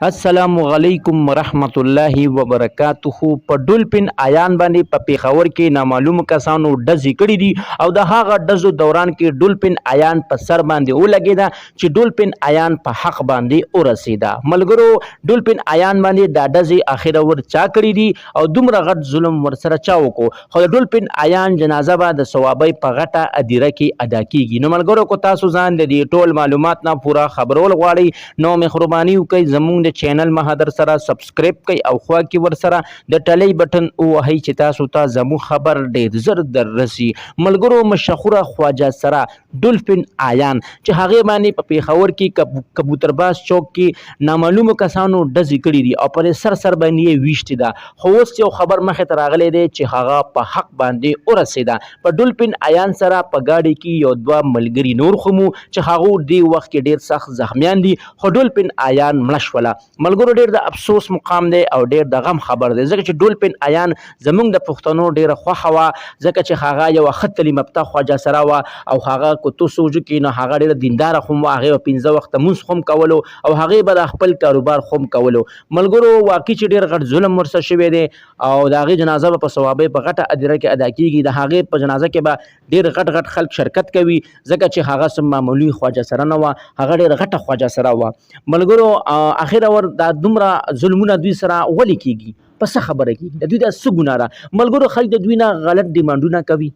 السلام علیکم ورحمت الله وبرکاته. په ډولفین آیان باندې په پیښور کې نامعلوم کسانو ډزې کړې دي او د هغه ډزو دوران کې ډولفین آیان په سر باندې ولګېده چې ډولفین آیان په حق باندې ورسېده. ملګرو ډولفین آیان باندې دا ډزې اخره ور چا کړې دي او دومره غټ ظلم ورسره چا وکړو، خو د ډولفین آیان جنازه به د ثوابۍ په غټه ادیره کې ادا کېږي. نو ملګرو کو تاسو ځان د دې ټول معلومات نه پوره خبرول غواړئ نو مهرباني وکړئ زموږ د چینل مهادر سره سبسکرایب کړئ او خوا کې ورسره د ټلۍ بټن ووهئ چې تاسو ته زموږ خبر ډېر زر در رسي. ملګرو مشهوره خواجه سره ډولفین آیان چې هغې باندې په پیښور کې کبوترباز چوک کې نامعلومو کسانو ډزې کړي دي او پر سر باندې یې ویشتې ده، خو اوس یو خبر مخې ته راغلی دی چې هغه په حق باندې ورسېده. په ډولفین آیان سره په ګاډي کې یو دوه ملګري نور خو مو چې هغو دې وخت کې ډېر سخت زخمیان دي، خو ډولفین آیان مړه شوله. ملګرو ډېر د افسوس مقام دی او ډېر د غم خبر دی، ځکه چې ډولفین آیان زموږ د پښتنو ډېره خوښه وه، ځکه چې هغه یوه ښه تعلیم یافته خواجه سره وه او هغه که تاسو وجو کې نو هغه ډېره دینداره خو هم وه، هغې به 15 وخته لمونځ خو هم کولو او هغې به د خپل کاروبار خو هم کولو. ملګرو واقعي چې ډېر غټ ظلم ورسره شوی دی او د هغې جنازه به په ثوابۍ په غټه ادیره کې ادا کېږي. د هغې په جنازه کې به ډېر غټ خلک شرکت کوي، ځکه چې هغه څه معمولي خواجه سره نه وه، هغه ډېره غټه خواجه سره وه. ملګرو اخره ور دا دومره ظلمونه دوی سره ولې کېږي؟ په څه خبره کېږي؟ د دوی دا څه ګناه ده؟ ملګرو خلک د دوی نه غلط ډیمانډونه کوي،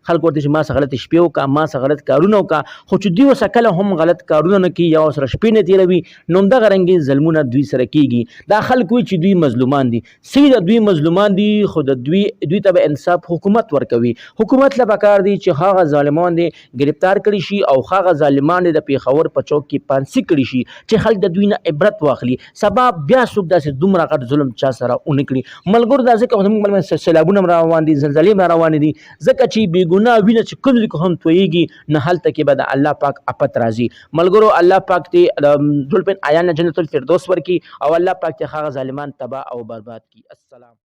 خلک ورته چې ما څه غلط شپې وکړه، ما څه غلط کارونه وکړه، خو چې دوی ورسره کله هم غلط کارونه نه کوي یا ورسره شپې نه تېروي نو همدغه رنګې ظلمونه دوی سره کېږي. دا خلک وایي چې دوی مظلومان دي، صحیح ده دوی مظلومان دي، خو د دوی ته به انصاف حکومت ورکوي. حکومت له پکار دی چې هغه ظالمان دي گرفتار کړي شي او هغه ظالمان د پیښور په چوک کې پانسي کړي شي چې خلک د دوی نه عبرت واخلي، سبا بیا څوک داسې دومره غټ ظلم چا سره ونه کړي. ملګرو دا ځکه زموږ سیلابونه هم روان دي، زلزلې هم روانې دي، ځکه چې ګناه وینه چې کوم ځای کې هم تویېږي نه هلته کې به د الله پاک افت راځي. ملګرو الله پاک دې د ډولفین آیان نه جنت الفردوس ورکړي او الله پاک دې هغه ظالمان تباه او برباد کړي. السلام.